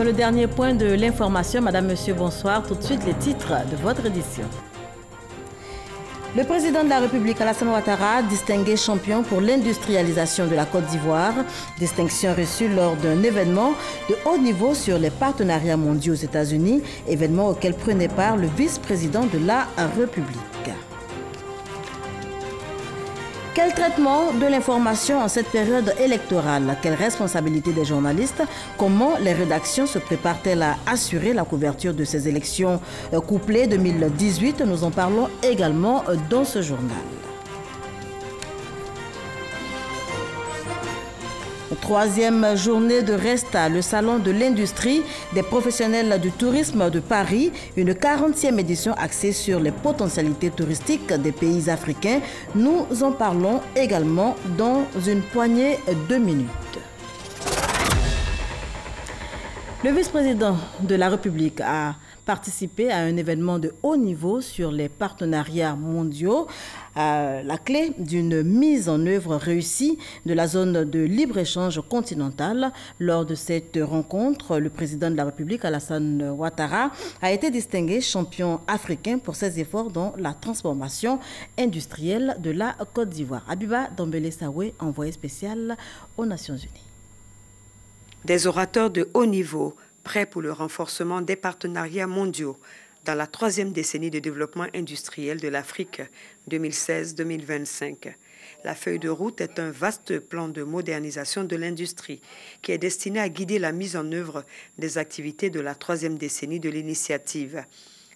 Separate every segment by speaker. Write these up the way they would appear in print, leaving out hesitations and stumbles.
Speaker 1: Dans le dernier point de l'information, Madame, Monsieur, bonsoir. Tout de suite, les titres de votre édition. Le président de la République, Alassane Ouattara, distingué champion pour l'industrialisation de la Côte d'Ivoire, distinction reçue lors d'un événement de haut niveau sur les partenariats mondiaux aux États-Unis, événement auquel prenait part le vice-président de la République. Quel traitement de l'information en cette période électorale? Quelle responsabilité des journalistes? Comment les rédactions se préparent-elles à assurer la couverture de ces élections couplées 2018? Nous en parlons également dans ce journal. Troisième journée de Resta, le salon de l'industrie des professionnels du tourisme de Paris, une 40e édition axée sur les potentialités touristiques des pays africains. Nous en parlons également dans une poignée de minutes. Le vice-président de la République a participé à un événement de haut niveau sur les partenariats mondiaux, la clé d'une mise en œuvre réussie de la zone de libre-échange continentale. Lors de cette rencontre, le président de la République, Alassane Ouattara, a été distingué champion africain pour ses efforts dans la transformation industrielle de la Côte d'Ivoire. Abiba Dambélé-Sawé, envoyé spécial aux Nations Unies.
Speaker 2: Des orateurs de haut niveau, prêts pour le renforcement des partenariats mondiaux dans la troisième décennie de développement industriel de l'Afrique 2016-2025. La feuille de route est un vaste plan de modernisation de l'industrie qui est destiné à guider la mise en œuvre des activités de la troisième décennie de l'initiative.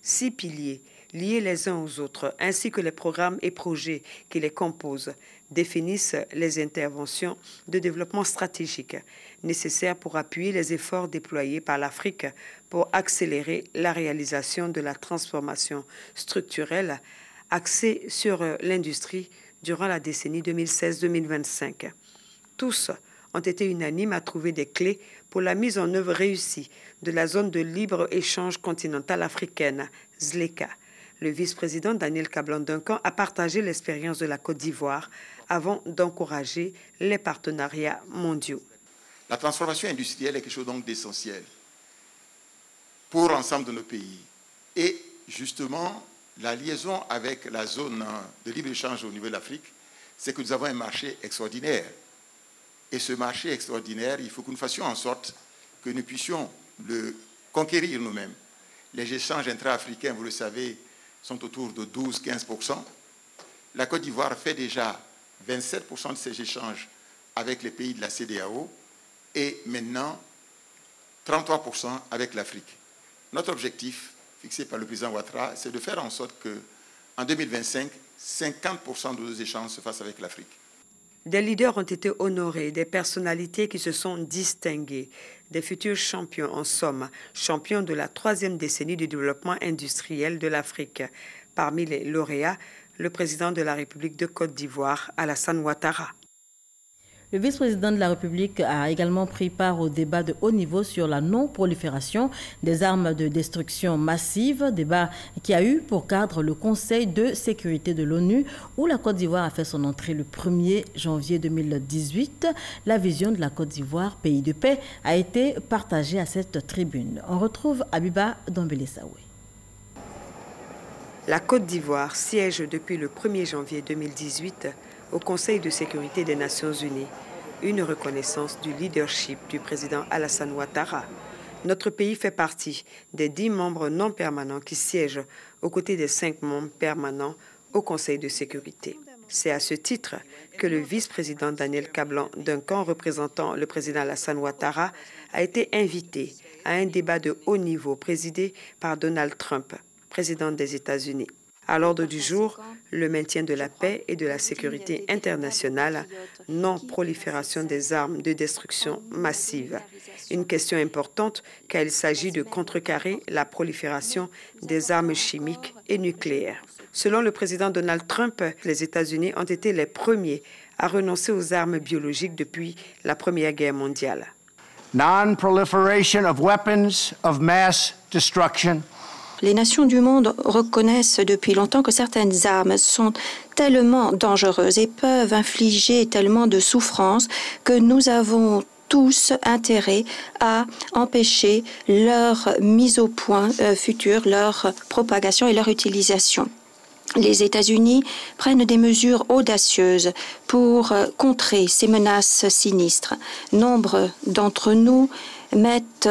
Speaker 2: 6 piliers liés les uns aux autres, ainsi que les programmes et projets qui les composent, définissent les interventions de développement stratégique nécessaires pour appuyer les efforts déployés par l'Afrique pour accélérer la réalisation de la transformation structurelle axée sur l'industrie durant la décennie 2016-2025. Tous ont été unanimes à trouver des clés pour la mise en œuvre réussie de la zone de libre-échange continentale africaine, ZLECA. Le vice-président Daniel Kablan-Duncan a partagé l'expérience de la Côte d'Ivoire avant d'encourager les partenariats mondiaux.
Speaker 3: La transformation industrielle est quelque chose donc d'essentiel pour l'ensemble de nos pays. Et justement, la liaison avec la zone de libre-échange au niveau de l'Afrique, c'est que nous avons un marché extraordinaire. Et ce marché extraordinaire, il faut que nous fassions en sorte que nous puissions le conquérir nous-mêmes. Les échanges intra-africains, vous le savez, sont autour de 12-15%. La Côte d'Ivoire fait déjà 27% de ces échanges avec les pays de la CEDEAO et maintenant 33% avec l'Afrique. Notre objectif, fixé par le président Ouattara, c'est de faire en sorte qu'en 2025, 50% de nos échanges se fassent avec l'Afrique.
Speaker 2: Des leaders ont été honorés, des personnalités qui se sont distinguées, des futurs champions, en somme, champions de la troisième décennie du développement industriel de l'Afrique. Parmi les lauréats, le président de la République de Côte d'Ivoire, Alassane Ouattara.
Speaker 1: Le vice-président de la République a également pris part au débat de haut niveau sur la non-prolifération des armes de destruction massive, débat qui a eu pour cadre le Conseil de sécurité de l'ONU, où la Côte d'Ivoire a fait son entrée le 1er janvier 2018. La vision de la Côte d'Ivoire, pays de paix, a été partagée à cette tribune. On retrouve Abiba Dambélé-Sawé.
Speaker 2: La Côte d'Ivoire siège depuis le 1er janvier 2018 au Conseil de sécurité des Nations Unies, une reconnaissance du leadership du président Alassane Ouattara. Notre pays fait partie des 10 membres non permanents qui siègent aux côtés des 5 membres permanents au Conseil de sécurité. C'est à ce titre que le vice-président Daniel Kablan-Duncan, représentant le président Alassane Ouattara, a été invité à un débat de haut niveau présidé par Donald Trump, président des États-Unis. À l'ordre du jour, le maintien de la paix et de la sécurité internationale, non-prolifération des armes de destruction massive. Une question importante car il s'agit de contrecarrer la prolifération des armes chimiques et nucléaires. Selon le président Donald Trump, les États-Unis ont été les premiers à renoncer aux armes biologiques depuis la Première Guerre mondiale.
Speaker 4: Non-proliferation of weapons of mass destruction.
Speaker 5: Les nations du monde reconnaissent depuis longtemps que certaines armes sont tellement dangereuses et peuvent infliger tellement de souffrances que nous avons tous intérêt à empêcher leur mise au point future, leur propagation et leur utilisation. Les États-Unis prennent des mesures audacieuses pour contrer ces menaces sinistres. Nombre d'entre nous mettent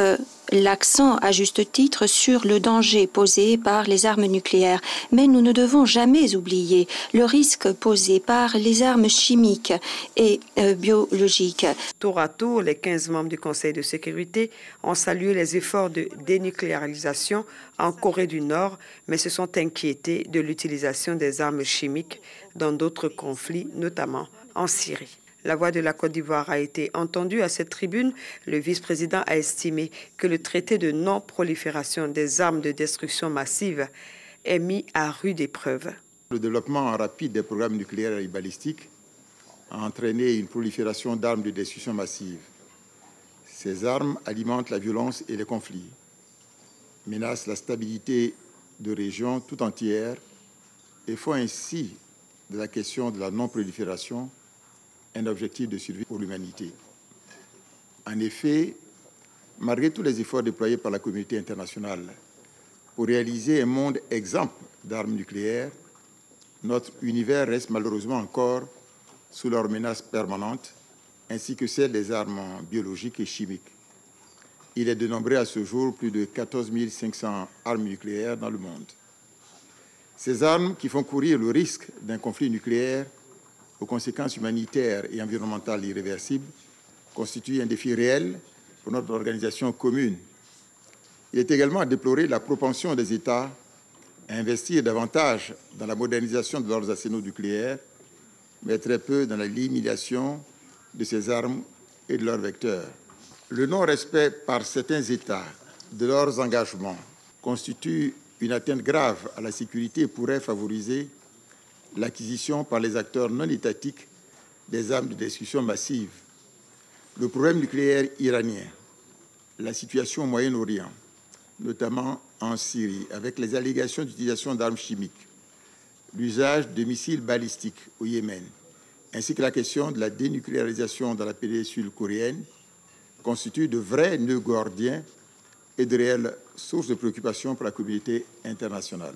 Speaker 5: l'accent à juste titre sur le danger posé par les armes nucléaires. Mais nous ne devons jamais oublier le risque posé par les armes chimiques et biologiques.
Speaker 2: Tour à tour, les 15 membres du Conseil de sécurité ont salué les efforts de dénucléarisation en Corée du Nord, mais se sont inquiétés de l'utilisation des armes chimiques dans d'autres conflits, notamment en Syrie. La voix de la Côte d'Ivoire a été entendue à cette tribune. Le vice-président a estimé que le traité de non-prolifération des armes de destruction massive est mis à rude épreuve.
Speaker 3: Le développement rapide des programmes nucléaires et balistiques a entraîné une prolifération d'armes de destruction massive. Ces armes alimentent la violence et les conflits, menacent la stabilité de régions tout entières et font ainsi de la question de la non-prolifération un objectif de survie pour l'humanité. En effet, malgré tous les efforts déployés par la communauté internationale pour réaliser un monde exempt d'armes nucléaires, notre univers reste malheureusement encore sous leur menace permanente, ainsi que celle des armes biologiques et chimiques. Il est dénombré à ce jour plus de 14 500 armes nucléaires dans le monde. Ces armes qui font courir le risque d'un conflit nucléaire aux conséquences humanitaires et environnementales irréversibles, constitue un défi réel pour notre organisation commune. Il est également à déplorer la propension des États à investir davantage dans la modernisation de leurs arsenaux nucléaires, mais très peu dans la limitation de ces armes et de leurs vecteurs. Le non-respect par certains États de leurs engagements constitue une atteinte grave à la sécurité et pourrait favoriser l'acquisition par les acteurs non étatiques des armes de destruction massive. Le problème nucléaire iranien, la situation au Moyen-Orient, notamment en Syrie, avec les allégations d'utilisation d'armes chimiques, l'usage de missiles balistiques au Yémen, ainsi que la question de la dénucléarisation dans la péninsule coréenne, constituent de vrais nœuds gordiens et de réelles sources de préoccupation pour la communauté internationale.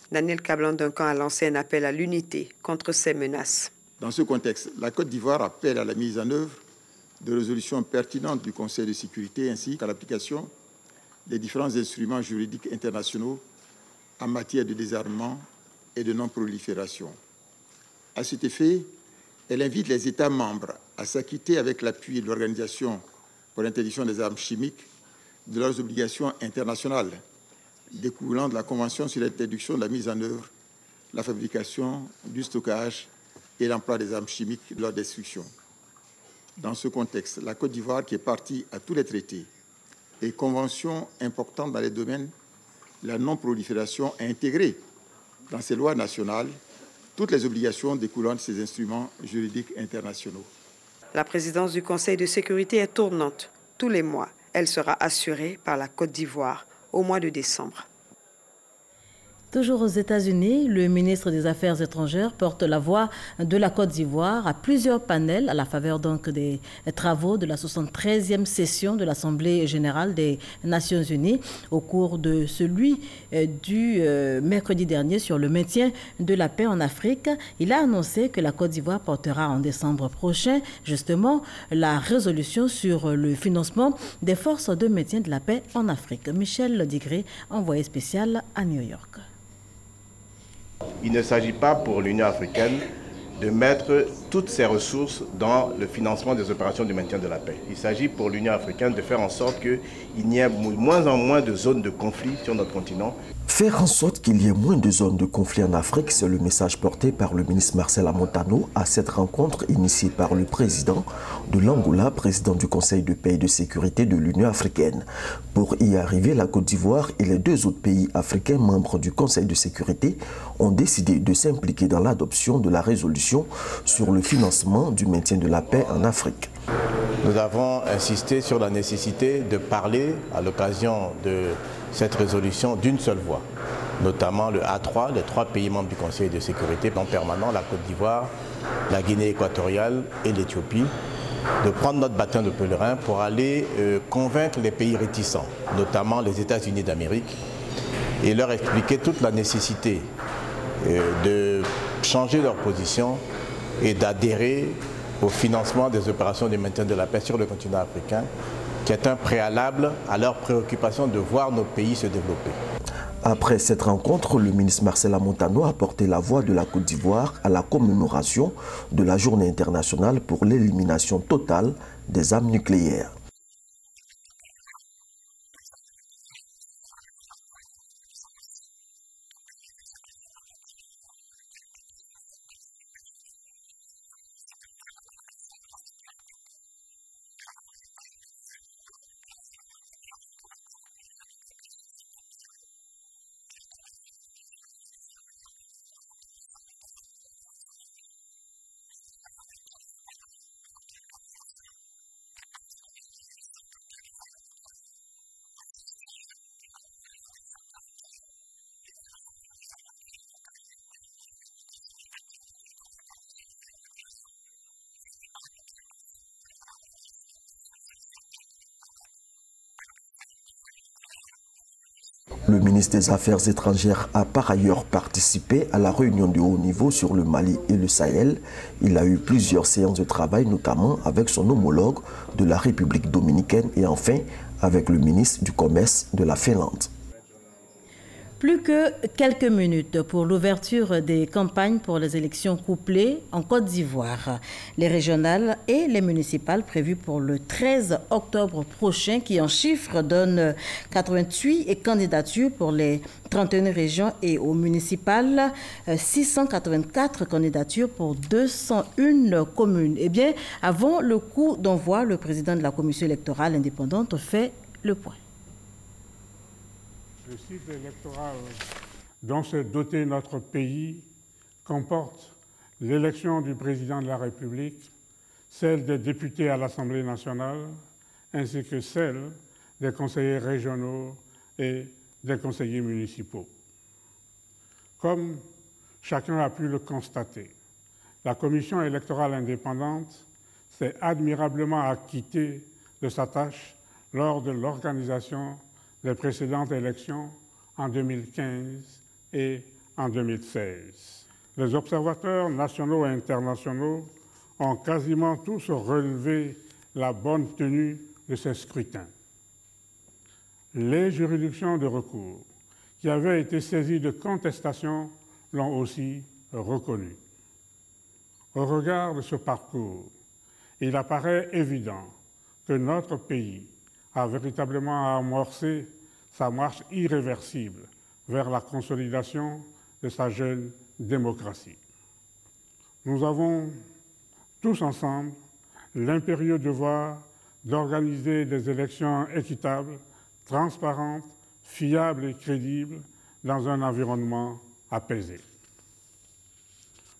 Speaker 2: Daniel Kablan-Duncan a lancé un appel à l'unité contre ces menaces.
Speaker 3: Dans ce contexte, la Côte d'Ivoire appelle à la mise en œuvre de résolutions pertinentes du Conseil de sécurité ainsi qu'à l'application des différents instruments juridiques internationaux en matière de désarmement et de non-prolifération. À cet effet, elle invite les États membres à s'acquitter avec l'appui de l'Organisation pour l'interdiction des armes chimiques de leurs obligations internationales découlant de la Convention sur l'interdiction de la mise en œuvre, la fabrication, du stockage et l'emploi des armes chimiques et de leur destruction. Dans ce contexte, la Côte d'Ivoire, qui est partie à tous les traités et conventions importantes dans les domaines de la non-prolifération, a intégré dans ses lois nationales toutes les obligations découlant de ces instruments juridiques internationaux.
Speaker 2: La présidence du Conseil de sécurité est tournante. Tous les mois, elle sera assurée par la Côte d'Ivoire au mois de décembre.
Speaker 1: Toujours aux États-Unis, le ministre des Affaires étrangères porte la voix de la Côte d'Ivoire à plusieurs panels à la faveur donc des travaux de la 73e session de l'Assemblée générale des Nations unies au cours de celui du mercredi dernier sur le maintien de la paix en Afrique. Il a annoncé que la Côte d'Ivoire portera en décembre prochain justement la résolution sur le financement des forces de maintien de la paix en Afrique. Michel Digré, envoyé spécial à New York.
Speaker 6: Il ne s'agit pas pour l'Union africaine de mettre toutes ses ressources dans le financement des opérations de maintien de la paix. Il s'agit pour l'Union africaine de faire en sorte qu'il n'y ait moins en moins de zones de conflit sur notre continent.
Speaker 7: Faire en sorte qu'il y ait moins de zones de conflit en Afrique, c'est le message porté par le ministre Marcel Amontano à cette rencontre initiée par le président de l'Angola, président du Conseil de paix et de sécurité de l'Union africaine. Pour y arriver, la Côte d'Ivoire et les deux autres pays africains membres du Conseil de sécurité ont décidé de s'impliquer dans l'adoption de la résolution sur le financement du maintien de la paix en Afrique.
Speaker 6: Nous avons insisté sur la nécessité de parler à l'occasion de cette résolution d'une seule voix, notamment le A3, les 3 pays membres du Conseil de sécurité en permanent, la Côte d'Ivoire, la Guinée équatoriale et l'Éthiopie, de prendre notre bâton de pèlerin pour aller convaincre les pays réticents, notamment les États-Unis d'Amérique, et leur expliquer toute la nécessité de changer leur position et d'adhérer au financement des opérations de maintien de la paix sur le continent africain, qui est un préalable à leur préoccupation de voir nos pays se développer.
Speaker 7: Après cette rencontre, le ministre Marcel Montano a porté la voix de la Côte d'Ivoire à la commémoration de la Journée internationale pour l'élimination totale des armes nucléaires. Le ministre des Affaires étrangères a par ailleurs participé à la réunion de haut niveau sur le Mali et le Sahel. Il a eu plusieurs séances de travail, notamment avec son homologue de la République dominicaine et enfin avec le ministre du Commerce de la Finlande.
Speaker 1: Plus que quelques minutes pour l'ouverture des campagnes pour les élections couplées en Côte d'Ivoire. Les régionales et les municipales prévues pour le 13 octobre prochain qui en chiffres donnent 88 candidatures pour les 31 régions et aux municipales 684 candidatures pour 201 communes. Eh bien, avant le coup d'envoi, le président de la commission électorale indépendante fait le point.
Speaker 8: Le cycle électoral dont s'est doté notre pays comporte l'élection du président de la République, celle des députés à l'Assemblée nationale, ainsi que celle des conseillers régionaux et des conseillers municipaux. Comme chacun a pu le constater, la commission électorale indépendante s'est admirablement acquittée de sa tâche lors de l'organisation des précédentes élections en 2015 et en 2016. Les observateurs nationaux et internationaux ont quasiment tous relevé la bonne tenue de ces scrutins. Les juridictions de recours qui avaient été saisies de contestation l'ont aussi reconnu. Au regard de ce parcours, il apparaît évident que notre pays a véritablement amorcé sa marche irréversible vers la consolidation de sa jeune démocratie. Nous avons tous ensemble l'impérieux devoir d'organiser des élections équitables, transparentes, fiables et crédibles dans un environnement apaisé.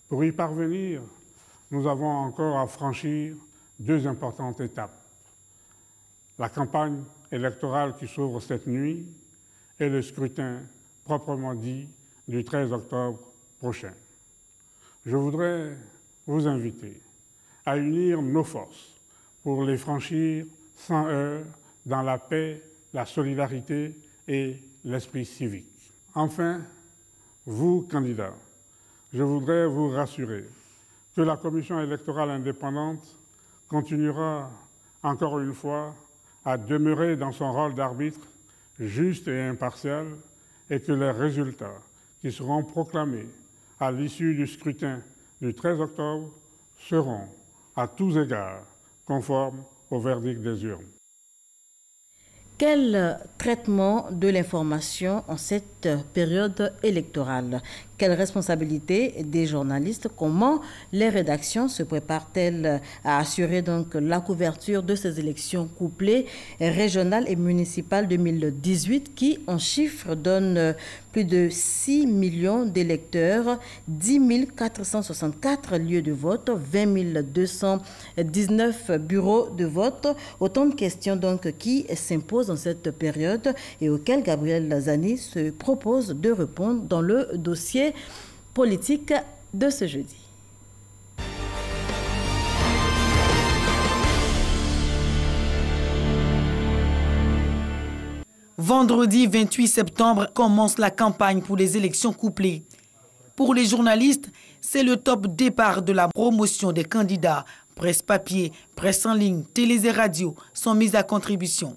Speaker 8: Pour y parvenir, nous avons encore à franchir deux importantes étapes. La campagne électorale qui s'ouvre cette nuit et le scrutin proprement dit du 13 octobre prochain. Je voudrais vous inviter à unir nos forces pour les franchir sans heurts dans la paix, la solidarité et l'esprit civique. Enfin, vous, candidats, je voudrais vous rassurer que la commission électorale indépendante continuera encore une fois à demeurer dans son rôle d'arbitre juste et impartial et que les résultats qui seront proclamés à l'issue du scrutin du 13 octobre seront à tous égards conformes au verdict des urnes.
Speaker 1: Quel traitement de l'information en cette période électorale? Quelle responsabilité des journalistes? Comment les rédactions se préparent-elles à assurer donc la couverture de ces élections couplées régionales et municipales 2018 qui, en chiffres, donnent plus de 6 millions d'électeurs, 10 464 lieux de vote, 20 219 bureaux de vote. Autant de questions donc qui s'imposent dans cette période et auxquelles Gabriel Lazani se propose de répondre dans le dossier politique de ce jeudi.
Speaker 9: Vendredi 28 septembre commence la campagne pour les élections couplées. Pour les journalistes, c'est le top départ de la promotion des candidats. Presse papier, presse en ligne, télé et radio sont mises à contribution.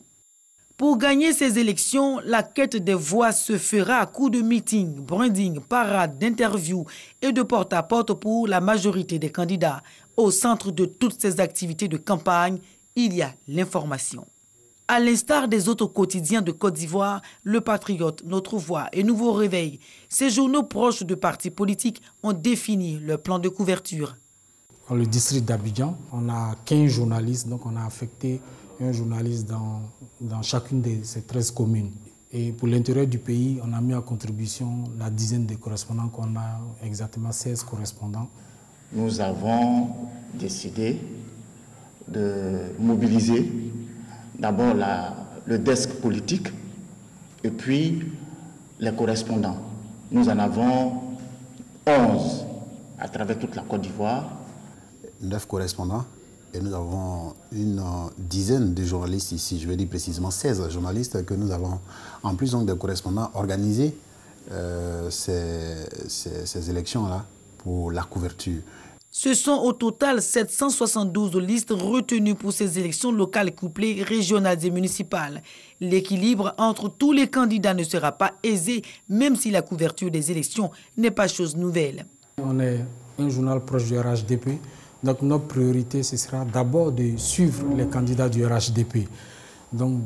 Speaker 9: Pour gagner ces élections, la quête des voix se fera à coups de meeting, branding, parade, d'interviews et de porte-à-porte pour la majorité des candidats. Au centre de toutes ces activités de campagne, il y a l'information. À l'instar des autres quotidiens de Côte d'Ivoire, Le Patriote, Notre Voix et Nouveau Réveil, ces journaux proches de partis politiques ont défini leur plan de couverture.
Speaker 10: Dans le district d'Abidjan, on a 15 journalistes, donc on a affecté un journaliste dans chacune de ces 13 communes. Et pour l'intérieur du pays, on a mis à contribution la dizaine de correspondants qu'on a, exactement 16 correspondants.
Speaker 11: Nous avons décidé de mobiliser d'abord le desk politique et puis les correspondants. Nous en avons 11 à travers toute la Côte d'Ivoire.
Speaker 12: 9 correspondants et nous avons une dizaine de journalistes ici, je vais dire précisément 16 journalistes que nous avons, en plus donc des correspondants, organisés ces élections-là pour la couverture.
Speaker 9: Ce sont au total 772 listes retenues pour ces élections locales couplées, régionales et municipales. L'équilibre entre tous les candidats ne sera pas aisé, même si la couverture des élections n'est pas chose nouvelle.
Speaker 10: On est un journal proche du RHDP, donc notre priorité ce sera d'abord de suivre les candidats du RHDP. Donc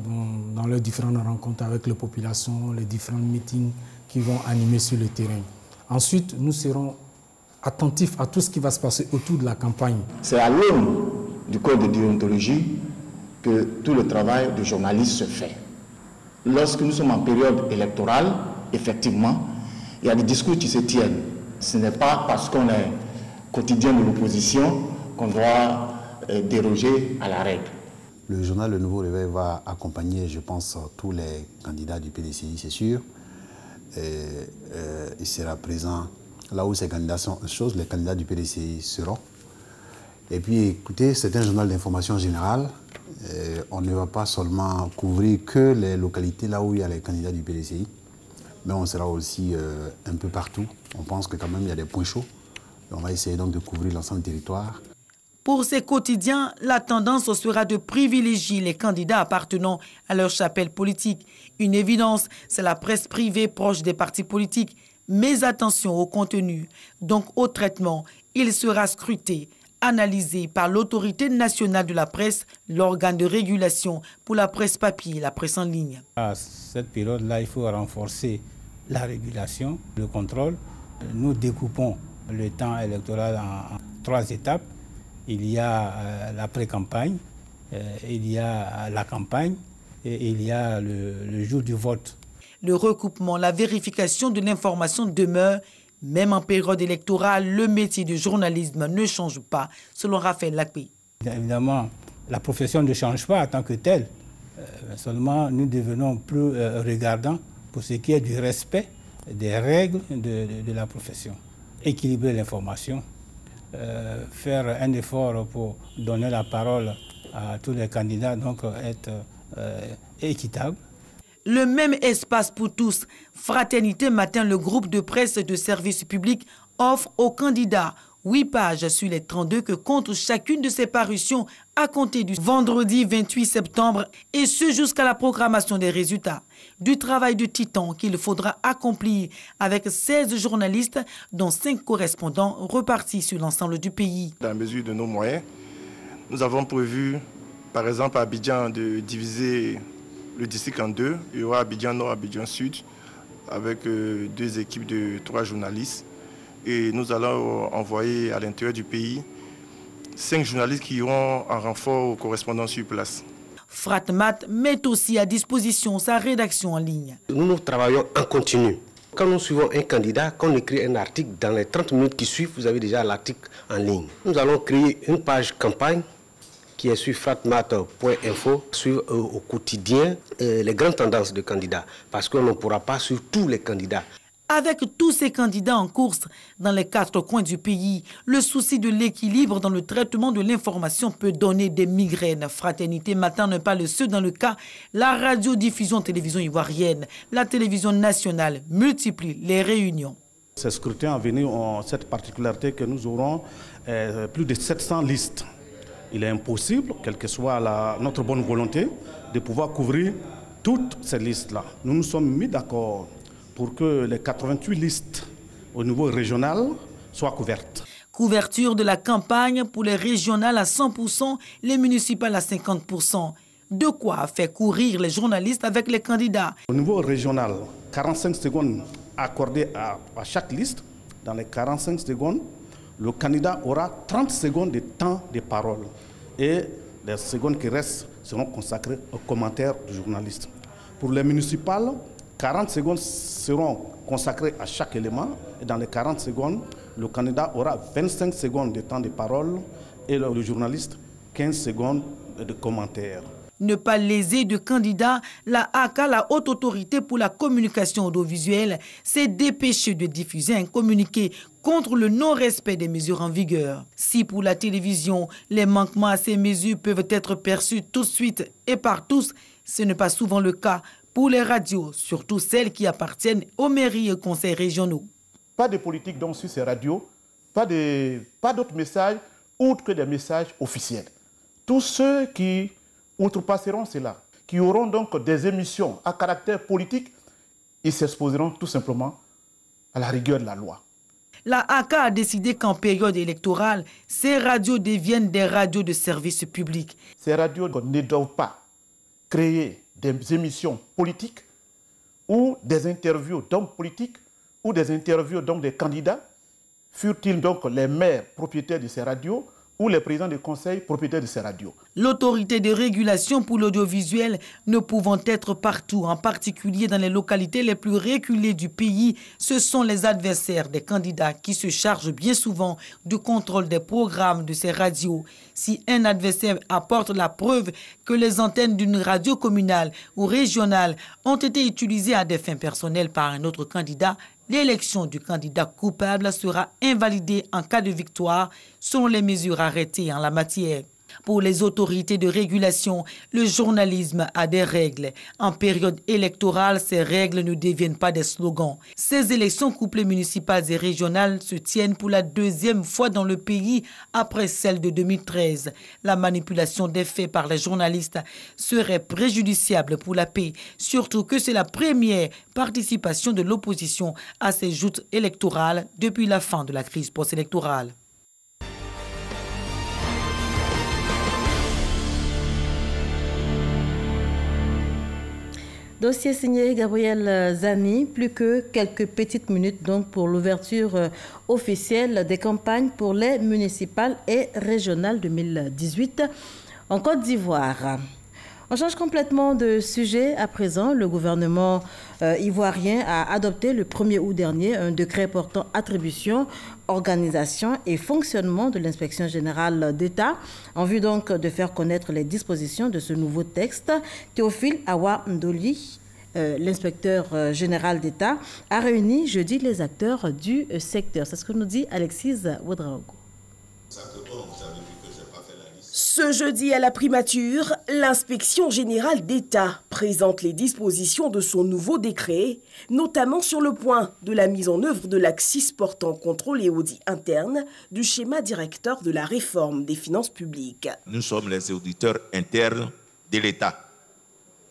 Speaker 10: dans leurs différentes rencontres avec les populations, les différents meetings qui vont animer sur le terrain. Ensuite, nous serons attentifs à tout ce qui va se passer autour de la campagne.
Speaker 11: C'est à l'aune du code de déontologie que tout le travail de journaliste se fait. Lorsque nous sommes en période électorale, effectivement, il y a des discours qui se tiennent. Ce n'est pas parce qu'on est quotidien de l'opposition qu'on doit déroger à la règle.
Speaker 12: Le journal Le Nouveau Réveil va accompagner, je pense, tous les candidats du PDCI, c'est sûr. Il sera présent là où ces candidats sont, les candidats du PDCI seront. Et puis, écoutez, c'est un journal d'information générale. On ne va pas seulement couvrir que les localités là où il y a les candidats du PDCI, mais on sera aussi un peu partout. On pense que quand même il y a des points chauds. On va essayer donc de couvrir l'ensemble du territoire.
Speaker 9: Pour ces quotidiens, la tendance sera de privilégier les candidats appartenant à leur chapelle politique. Une évidence, c'est la presse privée proche des partis politiques. Mais attention au contenu, donc au traitement. Il sera scruté, analysé par l'autorité nationale de la presse, l'organe de régulation pour la presse papier et la presse en ligne.
Speaker 13: À cette période-là, il faut renforcer la régulation, le contrôle. Nous découpons le temps électoral en 3 étapes. Il y a la pré-campagne, il y a la campagne et il y a le jour du vote.
Speaker 9: Le recoupement, la vérification de l'information demeure. Même en période électorale, le métier de journalisme ne change pas, selon Raphaël Lacpé.
Speaker 13: Évidemment, la profession ne change pas en tant que telle. Seulement, nous devenons plus regardants pour ce qui est du respect des règles de la profession. Équilibrer l'information, faire un effort pour donner la parole à tous les candidats, donc être équitable.
Speaker 9: Le même espace pour tous. Fraternité Matin, le groupe de presse de service public, offre aux candidats 8 pages sur les 32 que compte chacune de ces parutions à compter du vendredi 28 septembre et ce jusqu'à la proclamation des résultats. Du travail de titan qu'il faudra accomplir avec 16 journalistes dont 5 correspondants repartis sur l'ensemble du pays.
Speaker 14: Dans la mesure de nos moyens, nous avons prévu, par exemple à Abidjan, de diviser le district en 2. Il y aura Abidjan Nord, Abidjan Sud, avec 2 équipes de 3 journalistes. Et nous allons envoyer à l'intérieur du pays 5 journalistes qui iront en renfort aux correspondants sur place.
Speaker 9: Fratmat met aussi à disposition sa rédaction en ligne.
Speaker 15: Nous travaillons en continu. Quand nous suivons un candidat, quand on écrit un article, dans les 30 minutes qui suivent, vous avez déjà l'article en ligne. Nous allons créer une page campagne qui est sur fratmat.info, suivre au quotidien les grandes tendances de candidats, parce qu'on ne pourra pas suivre tous les candidats.
Speaker 9: Avec tous ces candidats en course dans les 4 coins du pays, le souci de l'équilibre dans le traitement de l'information peut donner des migraines. Fraternité Matin n'est pas le seul dans le cas. La radiodiffusion télévision ivoirienne, la télévision nationale multiplie les réunions.
Speaker 16: Ces scrutins à venir ont cette particularité que nous aurons plus de 700 listes. Il est impossible, quelle que soit notre bonne volonté, de pouvoir couvrir toutes ces listes-là. Nous nous sommes mis d'accord pour que les 88 listes au niveau régional soient couvertes.
Speaker 9: Couverture de la campagne pour les régionales à 100%, les municipales à 50%. De quoi faire courir les journalistes avec les candidats.
Speaker 16: Au niveau régional, 45 secondes accordées à chaque liste. Dans les 45 secondes, le candidat aura 30 secondes de temps de parole. Et les secondes qui restent seront consacrées aux commentaires du journaliste. Pour les municipales, 40 secondes seront consacrées à chaque élément. Et dans les 40 secondes, le candidat aura 25 secondes de temps de parole et le journaliste 15 secondes de commentaires.
Speaker 9: Ne pas léser de candidats, la HACA, la Haute Autorité pour la Communication Audiovisuelle, s'est dépêchée de diffuser un communiqué contre le non-respect des mesures en vigueur. Si pour la télévision, les manquements à ces mesures peuvent être perçus tout de suite et par tous, ce n'est pas souvent le cas pour les radios, surtout celles qui appartiennent aux mairies et conseils régionaux.
Speaker 17: Pas de politique donc sur ces radios, pas d'autres messages autres que des messages officiels. Tous ceux qui outrepasseront cela, qui auront donc des émissions à caractère politique, ils s'exposeront tout simplement à la rigueur de la loi.
Speaker 9: La HACA a décidé qu'en période électorale, ces radios deviennent des radios de service public.
Speaker 17: Ces radios ne doivent pas créer des émissions politiques ou des interviews d'hommes politiques ou des interviews donc des candidats, furent-ils donc les maires propriétaires de ces radios ou les présidents de conseil propriétaires de ces radios.
Speaker 9: L'autorité de régulation pour l'audiovisuel ne pouvant être partout, en particulier dans les localités les plus reculées du pays, ce sont les adversaires des candidats qui se chargent bien souvent du contrôle des programmes de ces radios. Si un adversaire apporte la preuve que les antennes d'une radio communale ou régionale ont été utilisées à des fins personnelles par un autre candidat, l'élection du candidat coupable sera invalidée en cas de victoire selon les mesures arrêtées en la matière. Pour les autorités de régulation, le journalisme a des règles. En période électorale, ces règles ne deviennent pas des slogans. Ces élections couplées municipales et régionales se tiennent pour la 2e fois dans le pays après celle de 2013. La manipulation des faits par les journalistes serait préjudiciable pour la paix, surtout que c'est la première participation de l'opposition à ces joutes électorales depuis la fin de la crise post-électorale.
Speaker 1: Dossier signé Gabriel Zani, plus que quelques petites minutes donc pour l'ouverture officielle des campagnes pour les municipales et régionales 2018 en Côte d'Ivoire. On change complètement de sujet à présent. Le gouvernement ivoirien a adopté le 1er août dernier un décret portant attribution, organisation et fonctionnement de l'inspection générale d'État en vue donc de faire connaître les dispositions de ce nouveau texte. Théophile Awa Ndoli, l'inspecteur général d'État, a réuni jeudi les acteurs du secteur. C'est ce que nous dit Alexis Ouedraogo.
Speaker 18: Ce jeudi à la primature, l'inspection générale d'État présente les dispositions de son nouveau décret, notamment sur le point de la mise en œuvre de l'axe 6 portant contrôle et audit interne du schéma directeur de la réforme des finances publiques.
Speaker 19: Nous sommes les auditeurs internes de l'État.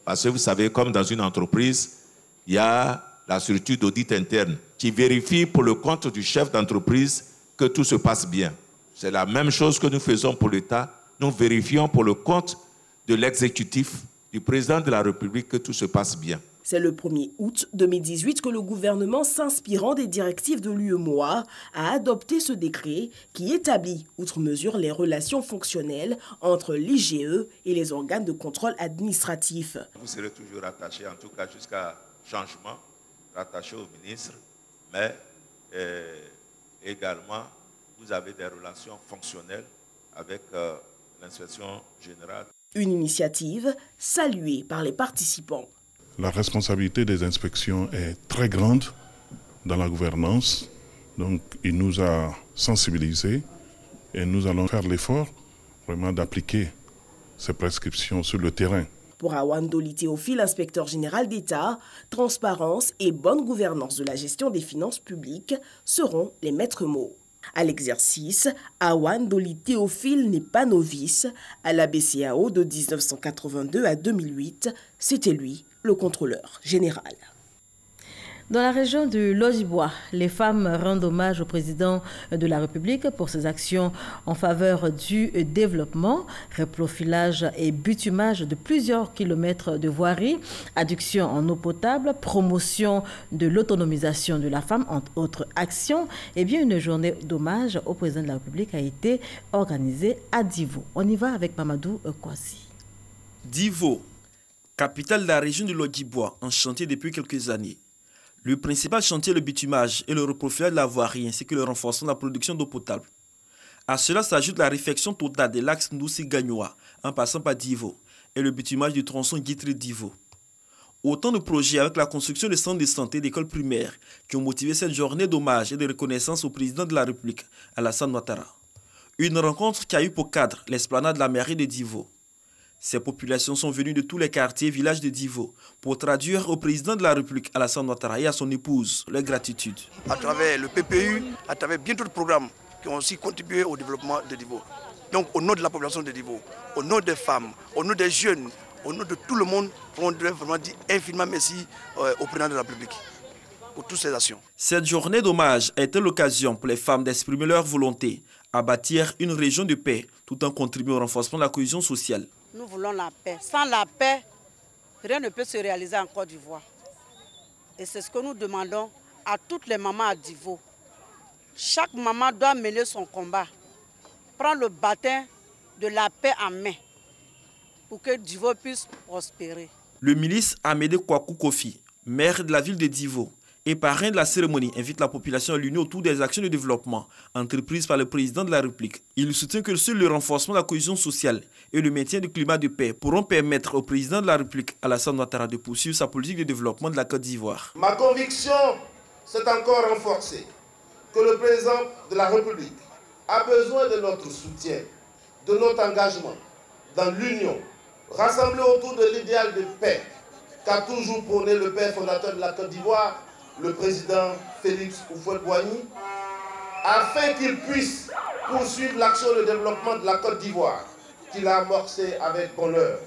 Speaker 19: Parce que vous savez, comme dans une entreprise, il y a la structure d'audit interne qui vérifie pour le compte du chef d'entreprise que tout se passe bien. C'est la même chose que nous faisons pour l'État. Nous vérifions pour le compte de l'exécutif, du président de la République, que tout se passe bien.
Speaker 18: C'est le 1er août 2018 que le gouvernement, s'inspirant des directives de l'UEMOA, a adopté ce décret qui établit, outre mesure, les relations fonctionnelles entre l'IGE et les organes de contrôle administratif.
Speaker 19: Vous serez toujours rattaché, en tout cas jusqu'à changement, rattaché au ministre, mais également, vous avez des relations fonctionnelles avec l'inspection générale.
Speaker 18: Une initiative saluée par les participants.
Speaker 20: La responsabilité des inspections est très grande. dans la gouvernance. Donc il nous a sensibilisés et nous allons faire l'effort vraiment d'appliquer ces prescriptions sur le terrain.
Speaker 18: Pour Awan Doli Théophile, inspecteur général d'État, transparence et bonne gouvernance de la gestion des finances publiques seront les maîtres mots. À l'exercice, Awan Doli Théophile n'est pas novice. À la BCEAO de 1982 à 2008, c'était lui le contrôleur général.
Speaker 1: Dans la région du Lodjibois, les femmes rendent hommage au président de la République pour ses actions en faveur du développement, reprofilage et bitumage de plusieurs kilomètres de voiries, adduction en eau potable, promotion de l'autonomisation de la femme, entre autres actions. Eh bien, une journée d'hommage au président de la République a été organisée à Divo. On y va avec Mamadou Kwasi.
Speaker 21: Divo, capitale de la région du Lodjibois, en chantier depuis quelques années. Le principal chantier est le bitumage et le reprofilage de la voirie ainsi que le renforcement de la production d'eau potable. À cela s'ajoute la réfection totale de l'axe Ndoussi-Gagnoa en passant par Divo et le bitumage du tronçon Guitry-Divo. Autant de projets avec la construction de centres de santé et d'écoles primaires qui ont motivé cette journée d'hommage et de reconnaissance au président de la République, Alassane Ouattara. Une rencontre qui a eu pour cadre l'esplanade de la mairie de Divo. Ces populations sont venues de tous les quartiers et villages de Divo pour traduire au président de la République, Alassane Ouattara, et à son épouse leur gratitude.
Speaker 22: À travers le PPU, à travers bien d'autres programmes qui ont aussi contribué au développement de Divo. Donc au nom de la population de Divo, au nom des femmes, au nom des jeunes, au nom de tout le monde, on devrait vraiment dire infiniment merci au président de la République pour toutes ces actions.
Speaker 21: Cette journée d'hommage a été l'occasion pour les femmes d'exprimer leur volonté à bâtir une région de paix tout en contribuant au renforcement de la cohésion sociale.
Speaker 23: Nous voulons la paix. Sans la paix, rien ne peut se réaliser en Côte d'Ivoire. Et c'est ce que nous demandons à toutes les mamans à Divo. Chaque maman doit mener son combat, prendre le bâton de la paix en main pour que Divo puisse prospérer.
Speaker 21: Le milice Amédée Kwaku Kofi, maire de la ville de Divo, et parrain de la cérémonie, invite la population à l'unir autour des actions de développement entreprises par le président de la République. Il soutient que seul le renforcement de la cohésion sociale et le maintien du climat de paix pourront permettre au président de la République, Alassane Ouattara, de poursuivre sa politique de développement de la Côte d'Ivoire.
Speaker 24: Ma conviction s'est encore renforcée que le président de la République a besoin de notre soutien, de notre engagement dans l'union, rassemblé autour de l'idéal de paix qu'a toujours prôné le père fondateur de la Côte d'Ivoire, le président Félix Houphouët-Boigny, afin qu'il puisse poursuivre l'action de développement de la Côte d'Ivoire qu'il a amorcée avec bonheur.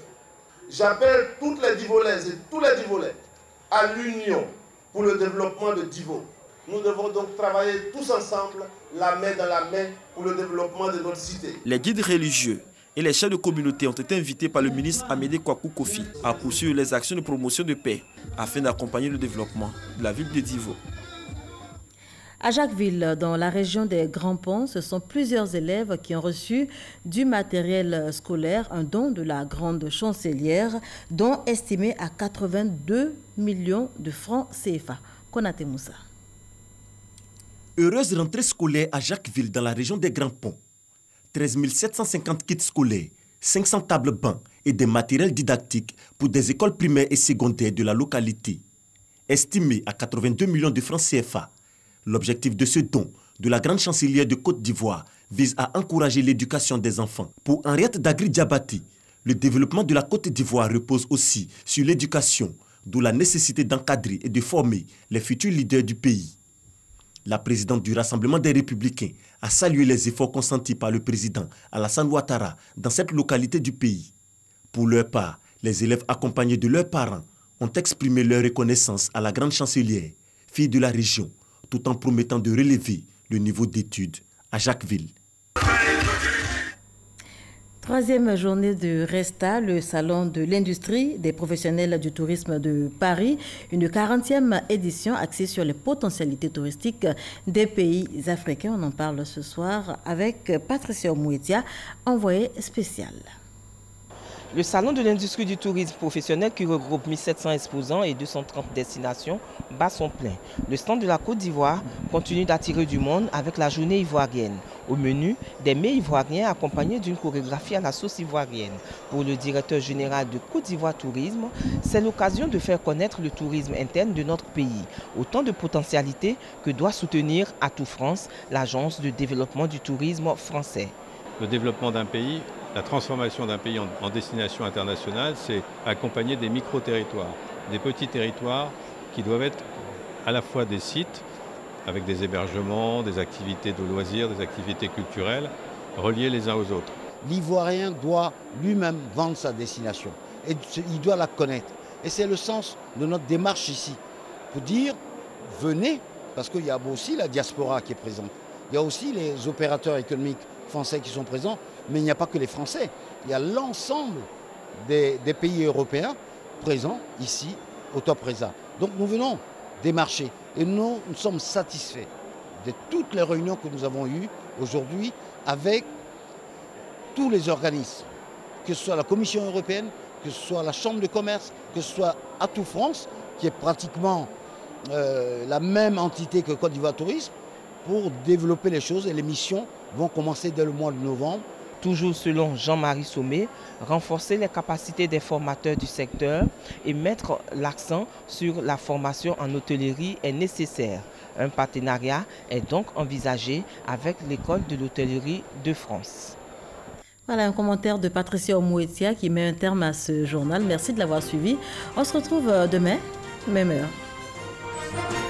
Speaker 24: J'appelle toutes les Divolaises et tous les Divolais à l'union pour le développement de Divo. Nous devons donc travailler tous ensemble, la main dans la main, pour le développement de notre cité.
Speaker 21: Les guides religieux et les chefs de communauté ont été invités par le ministre Amédée Kwaku Kofi à poursuivre les actions de promotion de paix afin d'accompagner le développement de la ville de Divo.
Speaker 1: À Jacquesville, dans la région des Grands Ponts, ce sont plusieurs élèves qui ont reçu du matériel scolaire, un don de la grande chancelière, dont estimé à 82 millions de francs CFA. Konaté Moussa.
Speaker 25: Heureuse rentrée scolaire à Jacquesville, dans la région des Grands Ponts. 13 750 kits scolaires, 500 tables bancs et des matériels didactiques pour des écoles primaires et secondaires de la localité. Estimé à 82 millions de francs CFA, l'objectif de ce don de la grande chancelière de Côte d'Ivoire vise à encourager l'éducation des enfants. Pour Henriette Dagri-Diabati, le développement de la Côte d'Ivoire repose aussi sur l'éducation, d'où la nécessité d'encadrer et de former les futurs leaders du pays. La présidente du Rassemblement des Républicains a salué les efforts consentis par le président Alassane Ouattara dans cette localité du pays. Pour leur part, les élèves accompagnés de leurs parents ont exprimé leur reconnaissance à la grande chancelière, fille de la région, tout en promettant de relever le niveau d'études à Jacquesville.
Speaker 1: Troisième journée de Resta, le salon de l'industrie des professionnels du tourisme de Paris, une 40e édition axée sur les potentialités touristiques des pays africains. On en parle ce soir avec Patricia Mouetia, envoyée spéciale.
Speaker 2: Le Salon de l'industrie du tourisme professionnel qui regroupe 1700 exposants et 230 destinations bat son plein. Le stand de la Côte d'Ivoire continue d'attirer du monde avec la journée ivoirienne. Au menu, des mets ivoiriens accompagnés d'une chorégraphie à la sauce ivoirienne. Pour le directeur général de Côte d'Ivoire Tourisme, c'est l'occasion de faire connaître le tourisme interne de notre pays. Autant de potentialités que doit soutenir Atout France, l'agence de développement du tourisme français.
Speaker 3: Le développement d'un pays, la transformation d'un pays en destination internationale, c'est accompagner des micro-territoires, des petits territoires qui doivent être à la fois des sites avec des hébergements, des activités de loisirs, des activités culturelles, reliés les uns aux autres.
Speaker 4: L'Ivoirien doit lui-même vendre sa destination et il doit la connaître. Et c'est le sens de notre démarche ici. Pour dire, venez, parce qu'il y a aussi la diaspora qui est présente. Il y a aussi les opérateurs économiques français qui sont présents, mais il n'y a pas que les Français. Il y a l'ensemble des pays européens présents ici au Top Reza. Donc nous venons démarcher et nous sommes satisfaits de toutes les réunions que nous avons eues aujourd'hui avec tous les organismes, que ce soit la Commission européenne, que ce soit la Chambre de commerce, que ce soit Atout France, qui est pratiquement la même entité que Côte d'Ivoire Tourisme, pour développer les choses et les missions vont commencer dès le mois de novembre.
Speaker 2: Toujours selon Jean-Marie Sommet, renforcer les capacités des formateurs du secteur et mettre l'accent sur la formation en hôtellerie est nécessaire. Un partenariat est donc envisagé avec l'École de l'hôtellerie de France.
Speaker 1: Voilà un commentaire de Patricia Omouetia qui met un terme à ce journal. Merci de l'avoir suivi. On se retrouve demain, même heure.